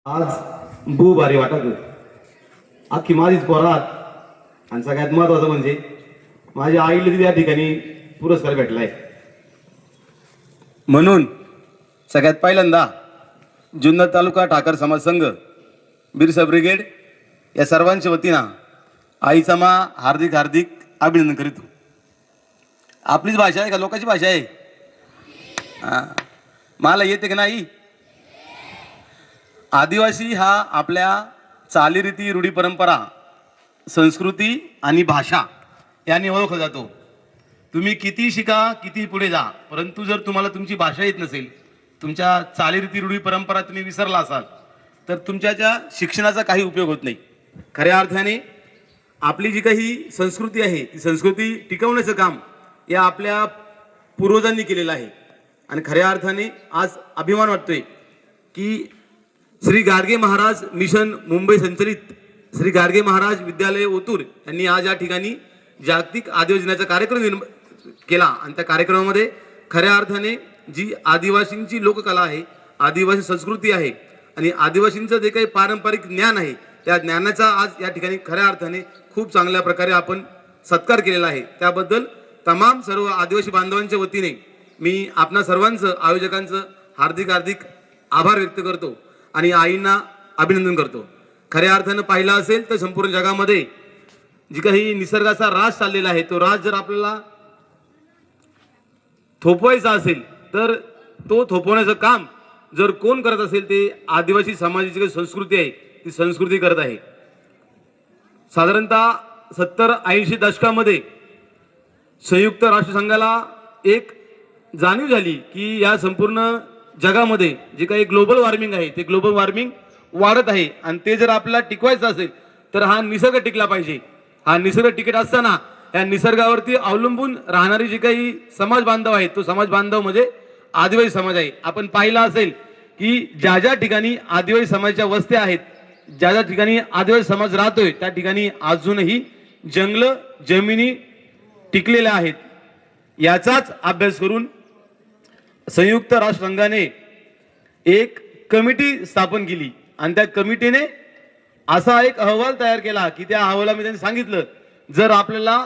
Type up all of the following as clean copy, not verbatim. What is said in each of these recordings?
आज बू भारी वाटत अख्खी माझीच पोरात आणि सगळ्यात महत्वाचं म्हणजे माझ्या आईला तिथे या ठिकाणी पुरस्कार भेटलाय. म्हणून सगळ्यात पहिल्यांदा जुन्नर तालुका ठाकर समाज संघ बिरसा ब्रिगेड या सर्वांच्या वतीनं आईचा मा हार्दिक हार्दिक अभिनंदन करीतो. आपलीच भाषा आहे का लोकांची भाषा आहे? मला येते का नाही? आदिवासी हा आपल्या चालीरीती रूढी परंपरा संस्कृती आणि भाषा याने ओळखला जातो. तुम्ही किती शिका किती पुढे जा, परंतु जर तुम्हाला तुमची भाषा येत नसेल, तुमच्या चालीरीती रूढी परंपरा तुम्ही विसरला असाल तर तुमच्या शिक्षणाचा काही उपयोग होत नाही. खऱ्या अर्थाने आपली जी काही संस्कृती आहे ती संस्कृती टिकवण्याचं काम या आपल्या पूर्वजांनी केलेलं आहे. आणि खऱ्या अर्थाने आज अभिमान वाटतोय की श्री गाडगे महाराज मिशन मुंबई संचलित श्री गाडगे महाराज विद्यालय ओतूर यांनी आज या ठिकाणी जागतिक आदिवासी दिनाचा कार्यक्रम केला. आणि त्या कार्यक्रमामध्ये खऱ्या अर्थाने जी आदिवासींची लोककला आहे, आदिवासी संस्कृती आहे आणि आदिवासींचं जे काही पारंपरिक ज्ञान आहे त्या ज्ञानाचा आज या ठिकाणी खऱ्या अर्थाने खूप चांगल्या प्रकारे आपण सत्कार केलेला आहे. त्याबद्दल तमाम सर्व आदिवासी बांधवांच्या वतीने मी आपणा सर्वांचं आयोजकांचं हार्दिक हार्दिक आभार व्यक्त करतो आणि आईंना अभिनंदन करतो. खऱ्या अर्थानं पाहिलं असेल तर संपूर्ण जगामध्ये जी काही निसर्गाचा राज चाललेला आहे तो राज जर आपल्याला थोपवायचा असेल तर तो थोपवण्याचं काम जर कोण करत असेल ते आदिवासी समाजाची काही संस्कृती आहे ती संस्कृती करत आहे. साधारणतः 70-80 दशकामध्ये संयुक्त राष्ट्रसंघाला एक जाणीव झाली की या संपूर्ण जगामध्ये जे काही ग्लोबल वॉर्मिंग आहे ते ग्लोबल वॉर्मिंग वाढत आहे आणि ते जर आपल्याला टिकवायचं असेल तर हा निसर्ग टिकला पाहिजे. हा निसर्ग टिकत असताना या निसर्गावरती अवलंबून राहणारी जे काही समाज बांधव आहेत तो समाज बांधव म्हणजे आदिवासी समाज आहे. आपण पाहिलं असेल की ज्या ज्या ठिकाणी आदिवासी समाजाच्या वस्त्या आहेत, ज्या ज्या ठिकाणी आदिवासी समाज राहतोय त्या ठिकाणी अजूनही जंगल जमिनी टिकलेल्या आहेत. याचाच अभ्यास करून संयुक्त राष्ट्रसंघाने एक कमिटी स्थापन केली आणि त्या कमिटीने असा एक अहवाल तयार केला की त्या अहवालामध्ये त्यांनी सांगितलं जर आपल्याला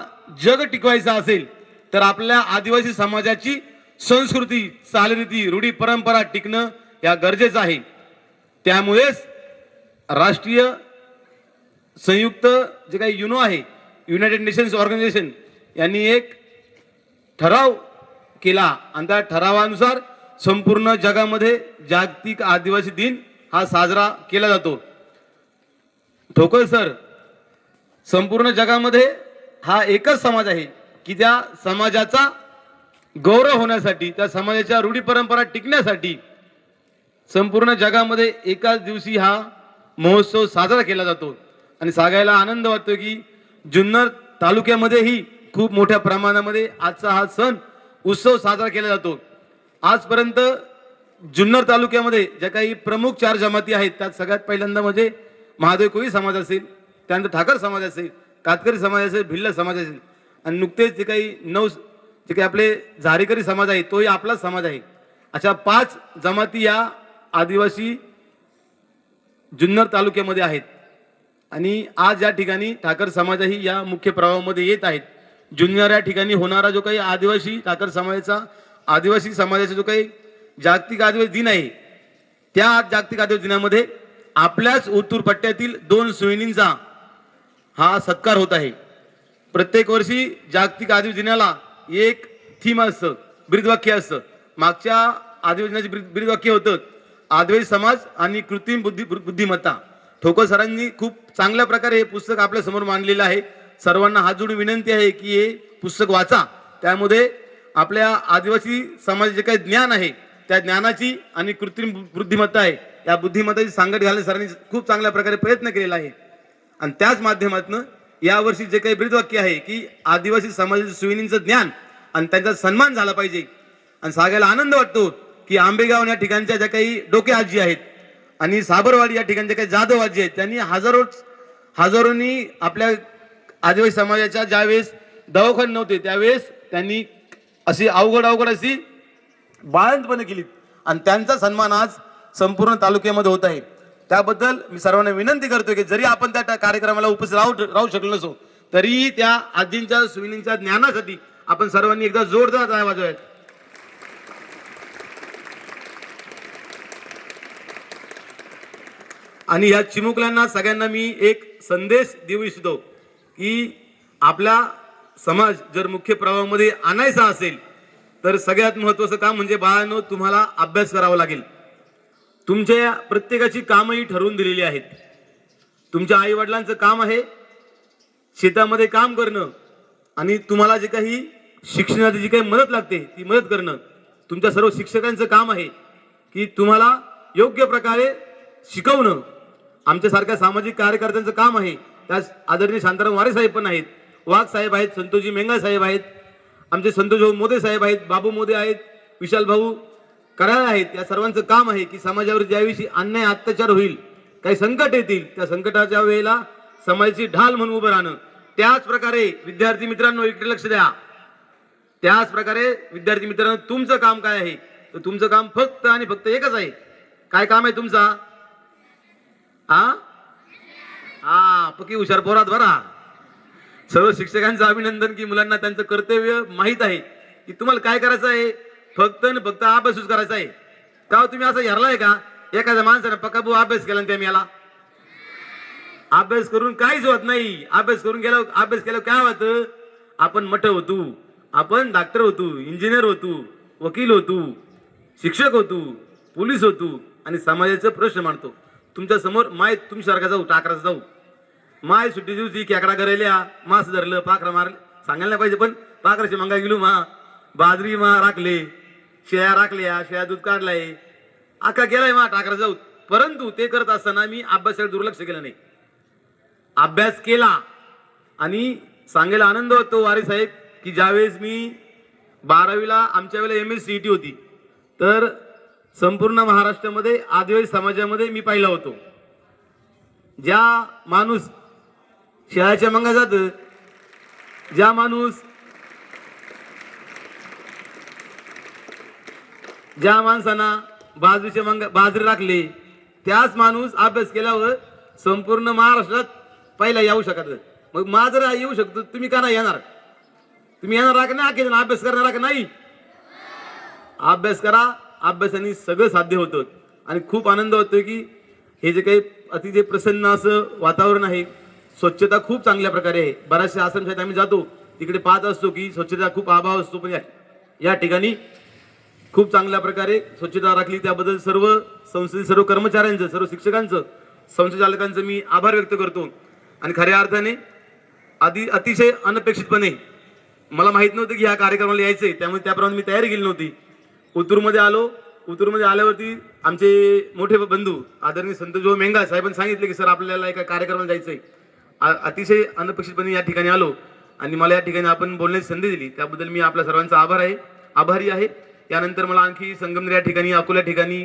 जग टिकवायचं असेल तर आपल्या आदिवासी समाजाची संस्कृती चालीरीती रूढी परंपरा टिकणं या गरजेचं आहे. त्यामुळेच राष्ट्रीय संयुक्त जे काही युनो आहे युनायटेड नेशन्स ऑर्गनायझेशन यांनी एक ठराव केला आणि त्या ठरावानुसार संपूर्ण जगामध्ये जागतिक आदिवासी दिन हा साजरा केला जातो. ठोकर सर, संपूर्ण जगामध्ये हा एकच समाज आहे की त्या समाजाचा गौरव होण्यासाठी त्या समाजाच्या रूढी परंपरा टिकण्यासाठी संपूर्ण जगामध्ये एकाच दिवशी हा महोत्सव साजरा केला जातो. आणि सांगायला आनंद वाटतो की जुन्नर तालुक्यामध्येही खूप मोठ्या प्रमाणामध्ये आजचा हा सण उत्सव साजरा केला जातो. आजपर्यंत जुन्नर तालुक्यामध्ये ज्या काही प्रमुख 4 जमाती आहेत त्यात सगळ्यात पहिल्यांदा म्हणजे महादेव कोळी समाज असेल, त्यानंतर ठाकर समाज असेल, कातकरी समाज असेल, भिल्ल समाज असेल आणि नुकतेच जे काही आपले झारीकरी समाज आहे तोही आपलाच समाज आहे. अशा 5 जमाती या आदिवासी जुन्नर तालुक्यामध्ये आहेत. आणि आज या ठिकाणी ठाकर समाजही या मुख्य प्रवाहामध्ये येत आहेत. जुन्नर या ठिकाणी होणारा जो काही आदिवासी ठाकर समाजाचा जो काही जागतिक आदिवासी दिन आहे त्या जागतिक आदिवासी दिनामध्ये आपल्याच ओतूर पट्ट्यातील 2 सोयींचा हा सत्कार होत आहे. प्रत्येक वर्षी जागतिक आदिवासी दिनाला एक थीम असतं, ब्रीदवाक्य असतं. मागच्या आदिवासी दिनाचे ब्रीदवाक्य होतं आदिवासी समाज आणि कृत्रिम बुद्धिमत्ता. ठोकर सरांनी खूप चांगल्या प्रकारे हे पुस्तक आपल्या समोर मांडलेलं आहे. सर्वांना हात जोडून विनंती आहे की हे पुस्तक वाचा. त्यामध्ये आपल्या आदिवासी समाजाचे काही ज्ञान आहे त्या ज्ञानाची आणि कृत्रिम बुद्धिमत्ता आहे या बुद्धिमत्तेची सांगड घालण्यास सरांनी खूप चांगल्या प्रकारे प्रयत्न केलेला आहे. आणि त्याच माध्यमातून यावर्षी जे काही ब्रीदवाक्य आहे की आदिवासी समाजाच्या सुविणींचं ज्ञान आणि त्यांचा सन्मान झाला पाहिजे. आणि सांगायला आनंद वाटतो की आंबेगाव या ठिकाणच्या ज्या काही डोके आजी आहेत आणि साबरवाडी या ठिकाणच्या काही जाधव आजी आहेत त्यांनी हजारोंनी आपल्या आदिवासी समाजाच्या ज्यावेळेस दवाखाने नव्हते त्यावेळेस त्यांनी अशी अवघड अशी बाळंतपणे केली आणि त्यांचा सन्मान आज संपूर्ण तालुक्यामध्ये होत आहे. त्याबद्दल मी सर्वांना विनंती करतो की जरी आपण त्या कार्यक्रमाला उपस्थित राहू शकलो नसो तरी त्या आजींच्या सुविनींच्या ज्ञानासाठी आपण सर्वांनी एकदा जोरदार टाळ्या वाजवायत. आणि या चिमुकल्यांना सगळ्यांना मी एक संदेश देऊ इच्छितो की आपला समाज जर मुख्य प्रवाहामध्ये आणायचा असेल तर सगळ्यात महत्त्वाचं काम म्हणजे बाळांनो तुम्हाला अभ्यास करावा लागेल. तुमच्या प्रत्येकाची कामही ठरवून दिलेली आहेत. तुमच्या आई वडिलांचं काम आहे शेतामध्ये काम करणं आणि तुम्हाला जे काही शिक्षणाची जी काही मदत लागते ती मदत करणं. तुमच्या सर्व शिक्षकांचं काम आहे की तुम्हाला योग्य प्रकारे शिकवणं. आमच्यासारख्या सामाजिक कार्यकर्त्यांचं काम आहे. त्यास आदरणीय शांताराम वारे साहेब पण आहेत, वाघ साहेब आहेत, संतोषजी मेंगा साहेब आहेत, आमचे संतोष भाऊ मोदे साहेब आहेत, बाबू मोदे आहेत, विशाल भाऊ कराळे आहेत. या सर्वांचं काम आहे की समाजावर ज्याविषयी अन्याय अत्याचार होईल, काही संकट येतील, त्या संकटाच्या वेळेला समाजाची ढाल म्हणून उभं राहणं. त्याच प्रकारे विद्यार्थी मित्रांनो इकडे लक्ष द्या. त्याच प्रकारे विद्यार्थी मित्रांनो तुमचं काम काय आहे तर तुमचं काम फक्त आणि फक्त एकच आहे. काय काम आहे तुमचा? पक्की हुशार पोरात बरा. सर्व शिक्षकांचं अभिनंदन की मुलांना त्यांचं कर्तव्य माहीत आहे की तुम्हाला काय करायचं आहे. फक्त आणि फक्त अभ्यासच करायचा आहे. का तुम्ही असं हरलाय का एखाद्या माणसाने पक्का भाऊ अभ्यास केला त्या मला अभ्यास करून काहीच होत नाही. अभ्यास केल्यावर काय होतं? आपण मठ होतो, आपण डॉक्टर होतो, इंजिनियर होतो, वकील होतो, शिक्षक होतो, पोलीस होतो आणि समाजाचे प्रश्न मांडतो. तुमच्या समोर माय तुमच्यासारखा जाऊ टाकराच जाऊ माय सुट्टी दिवशी खेकडा करायला मास धरलं पाखरा मारलं सांगायला पाहिजे. पण पाखराची मंगा गेलो मा बाजरी मा राखले शेया राखल्या शेया दूध काढलाय आका गेलाय मा टाकरा जाऊ. परंतु ते करत असताना मी अभ्यासाकडे दुर्लक्ष केलं नाही. अभ्यास केला आणि सांगायला आनंद होतो वारे साहेब की ज्यावेळेस मी 12वीला आमच्या वेळेला MSCET होती तर संपूर्ण महाराष्ट्रामध्ये आदिवासी समाजामध्ये मी पाहिला होतो. ज्या माणूस शेळ्याच्या मंगा जात, ज्या माणसांना बाजरी राखली त्याच माणूस अभ्यास केल्यावर संपूर्ण महाराष्ट्रात पहिला येऊ शकत. मग माझं येऊ शकतो तुम्ही का नाही येणार? तुम्ही येणार का नाही? अभ्यास करणार का नाही? अभ्यास करा. अभ्यासाने सगळं साध्य होतं आणि खूप आनंद होतोय की हे जे काही अतिशय प्रसन्न असं वातावरण आहे. स्वच्छता खूप चांगल्या प्रकारे आहे. बऱ्याचशा आश्रमशाळेत आम्ही जातो तिकडे पाहत असतो की स्वच्छता खूप अभाव असतो. पण या ठिकाणी खूप चांगल्या प्रकारे स्वच्छता राखली. त्याबद्दल सर्व संस्थेतील सर्व कर्मचाऱ्यांचं, सर्व शिक्षकांचं, संचालकांचं मी आभार व्यक्त करतो. आणि खऱ्या अर्थाने अतिशय अनपेक्षितपणे मला माहित नव्हतं की ह्या कार्यक्रमाला यायचंय, त्यामुळे त्याप्रमाणे मी तयारी केली नव्हती. उतूरमध्ये आलो. उतूरमध्ये आल्यावरती आमचे मोठे बंधू आदरणीय संतोष भाऊ मेंगा साहेबांनी सांगितले की सर आपल्याला एका कार्यक्रमाला जायचंय. अतिशय अनपेक्षितपणे या ठिकाणी आलो आणि मला या ठिकाणी आपण बोलण्याची संधी दिली त्याबद्दल मी आपल्या सर्वांचा आभारी आहे. यानंतर मला आणखी संगमनेर या ठिकाणी, अकोला ठिकाणी